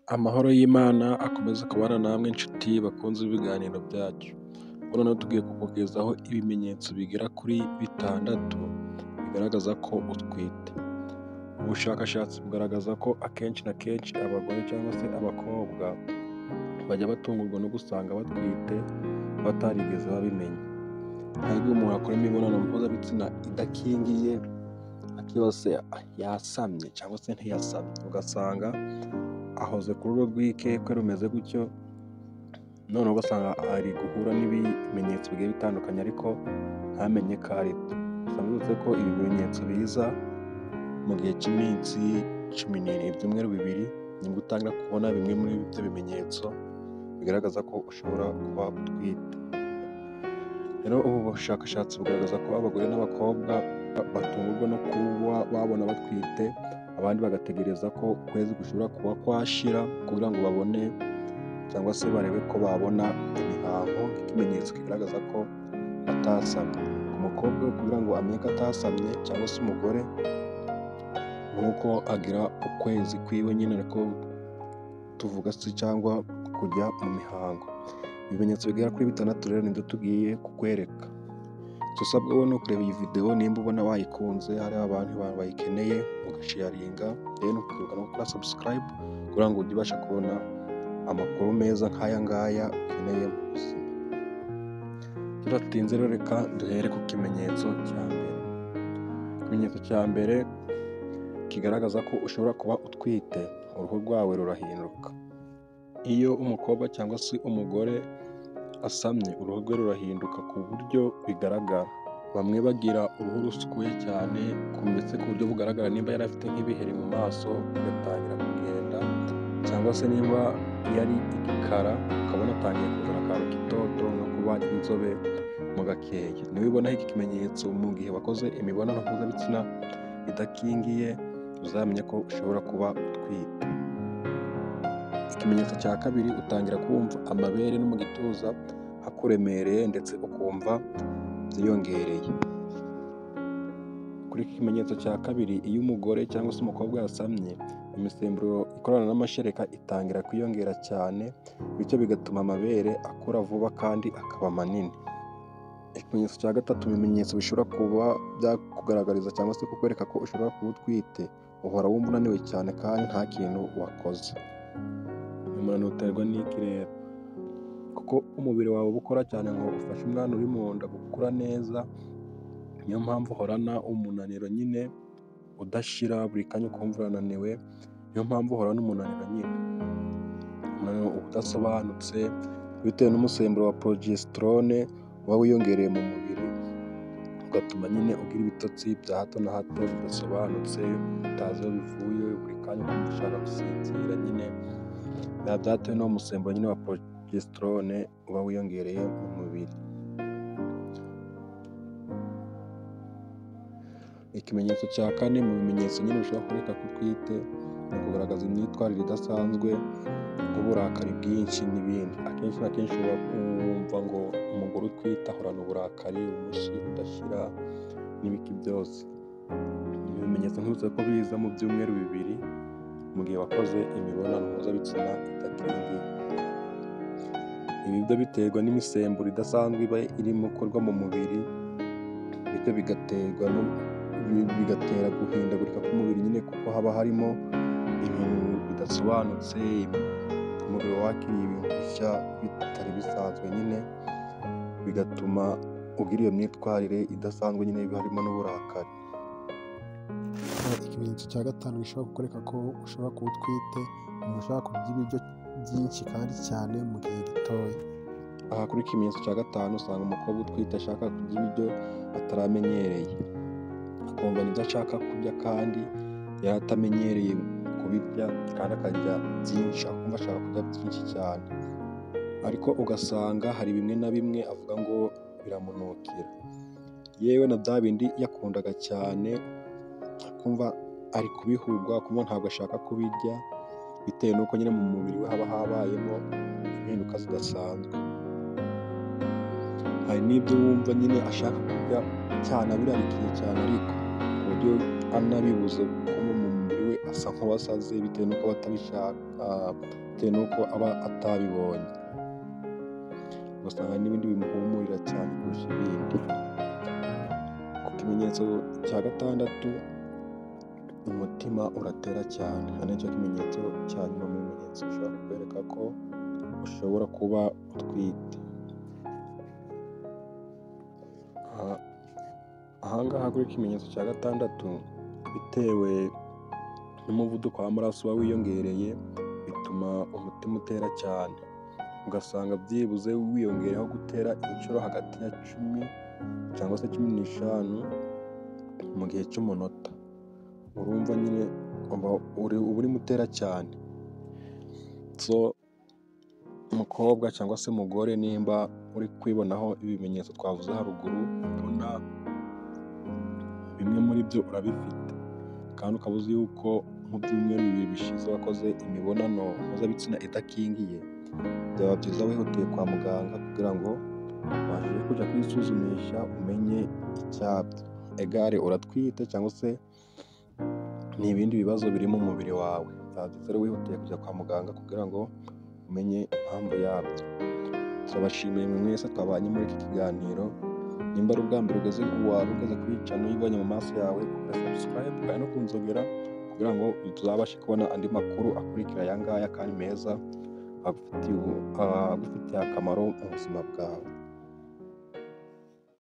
Amahoro y'Imana akomeze kubana namwe nshuti bakunze ibiganiro byacu. Noneho tugiye kukugezaho ibimenyetso bigera kuri 6 bigaragaza ko utwite. Ubushakashatsi bugaragaza ko akenshi na kenshi abagore cyangwa se abakobwa bajya batungurwa no gusanga batwite batarigeze babimenya. Hari igihe umuntu akora imibonano mpuzabitsina idakingiye akibaza yasamye cyangwa se ntiyasamye, ugasanga ahoze ku rugo rw'ikekwe rumeze gutyo, noneho ugasanga ari guhura n'ibimenyetso bigiye bitandukanye ariko ntamenye ko ari byo. Bivuze ko ibi bimenyetso biza mu gihe cy'iminsi 14, ibyumweru 2 nibwo utangira kubona bimwe muri ibyo bimenyetso bigaragaza ko ushobora kuba utwite. Rero ubu bushakashatsi bugaragaza ko abagore n'abakobwa batungurwa no kuba babona batwite, abandi bagategereza ko ukwezi gushobora kuba kwashira kugira ngo babone cyangwa se barebe ko babona imihango nk'ikimenyetso kigaragaza ko atasamye. Umukobwa kugira ngo amenye ko atasamye cyangwa se umugore, nuko agira ukwezi kwiwe nyine ariko tuvuga se cyangwa kujya mu mihango. Ibimenyetso bigera kuri 6 rero nibyo tugiye kukwereka. Tusabwa wowe no kureba iyi video, nimba ubona wayikunze hari abantu bayikeneye ugasharinga, rero ukibuka no gukora subscribe kugira ngo ujye ubasha kubona amakuru meza nk'aya ngaya ukeneye mu buzima. Turatinze rero, reka duhere ku kimenyetso cya mbere. Ikimenyetso cya mbere kigaragaza ko ushobora kuba utwite, uruhu rwawe rurahinduka. Iyo umukobwa cyangwa se umugore asamye, uruhu rwe rurahinduka ku buryo bigaragara. Bamwe bagira uruhu rusukuye cyane ndetse ku buryo bugaragara, nimba yari afite nk'ibiheri mu maso bigatangira kugenda, cyangwa se nimba yari igikara ukabona atangiye kuzana akantu k'itoto no kuba inzobe mu gakeya. Niwibonaho iki kimenyetso mu gihe wakoze imibonano mpuzabitsina idakingiye, uzamenye ko ushobora kuba utwite. Ikimenyetso cya kabiri, utangira kumva amabere no mu gituza hakuremereye ndetse ukumva byiyongereye. Kuri iki kimenyetso cya kabiri, iyo umugore cyangwa se umukobwa yasamye, imisemburo ikorana n'amashereka itangira kwiyongera cyane, bityo bigatuma amabere akura vuba kandi akaba manini. Ikimenyetso cya gatatu, mu bimenyetso bishobora kuba byakugaragariza cyangwa se kukwereka ko ushobora kuba utwite, uhora wumva unaniwe cyane kandi nta kintu wakoze. Umunaniro uterwa n'iki rero? Kuko umubiri wawe uba ukora cyane ngo ufashe umwana uri mu nda gukura neza, niyo mpamvu uhorana umunaniro nyine udashira, buri kanya ukumva urananiwe, niyo mpamvu uhorana umunaniro nyine. Umunaniro udasobanutse bitewe n'umusemburo wa progesterone uba wiyongereye mu mubiri, ugatuma nyine ugira ibitotsi bya hato na hato bidasobanutse, utazi aho bivuye, buri kanya ukumva ushaka gusinzira nyine. Biba byatewe n'uwo musemburo nyine wa progesterone uba wiyongereye mu mubiri. Ikimenyetso cya kane mu bimenyetso nyine bishobora kwereka ko utwite, ni ukugaragaza imyitwarire idasanzwe nk'uburakari bwinshi n'ibindi. Akenshi na kenshi wumva ngo umugore utwite ahorana uburakari, umushi udashira n'ibiki byose. Ibi bimenyetso ntuze ko biza mu byumweru 2 mu gihe wakoze imibonano mpuzabitsina idakingiye. Ibi byo biterwa n'imisemburo idasanzwe iba irimo gukorwa mu mubiri, bityo bigatera guhindagurika k'umubiri nyine, kuko haba harimo ibintu bidasobanutse, umubiri wakiriye ibintu bishya bitari bisanzwe nyine, bigatuma ugira iyo myitwarire idasanzwe nyine, harimo n'uburakari. Ikimenyetso cya 5 gishobora kukwereka ko ushobora kuba utwite, umuntu ushaka kurya ibiryo byinshi kandi cyane mu gihe gitoya. Aha kuri ikimenyetso cya 5 usanga umukobwa utwite ashaka kurya ibiryo ataramenyereye, akumva nibyo ashaka kurya kandi yari atamenyereye kubirya, kandi akarya byinshi, akumva ashaka kurya byinshi cyane, ariko ugasanga hari bimwe na bimwe avuga ngo biramunukira. Yewe na bya bindi yakundaga cyane akumva ari kubihurwa, akumva ntabwo ashaka kubirya, bitewe n'uko nyine mu mubiri we haba habayemo impinduka zidasanzwe. Hari n'ibyo wumva nyine ashaka kurya cyane, abirarikiye cyane, ariko ku buryo anabibuze kuko mu mubiri we asa nk'uwasaze bitewe n'uko batabishaka. bitewe n'uko aba atabibonye, ugasanga n'ibindi bimuhumurira cyane kurusha ibindi. Ku kimenyetso cya gatandatu, umutima uratera cyane. Iki nicyo kimenyetso cya nyuma mu bimenyetso bishobora kukwereka ko ushobora kuba utwite. Ahangaha kuri ikimenyetso cya gatandatu, bitewe n'umuvuduko w'amaraso uba wiyongereye, bituma umutima utera cyane, ugasanga byibuze wiyongereho gutera inshuro hagati ya 10 cyangwa se 15 mu gihe cy'umunota. Urumva nyine uba urimo utera cyane. Umukobwa cyangwa se umugore, nimba uri kwibonaho ibimenyetso twavuze haruguru, ubona bimwe muri byo urabifite kandi ukaba uzi yuko mu byumweru 2 bishize wakoze imibonano mpuzabitsina idakingiye, byaba byiza wihutiye kwa muganga kugira ngo ubashe kujya kwisuzumisha umenye icyabyo, egare uratwite cyangwa se ni ibindi bibazo biri mu mubiri wawe. Byaba byiza rero wihutiye kujya kwa muganga kugira ngo umenye impamvu yabyo. Turabashimiye mwe mwese twabanye muri iki kiganiro. Nimba ari ubwa mbere ugeze kuri channel uyibonye mu maso yawe, subscribe kandi no kunzogera kugira ngo tuzabashe kubona andi makuru akurikira aya ngaya kandi meza agufitiye akamaro mu buzima bwawe.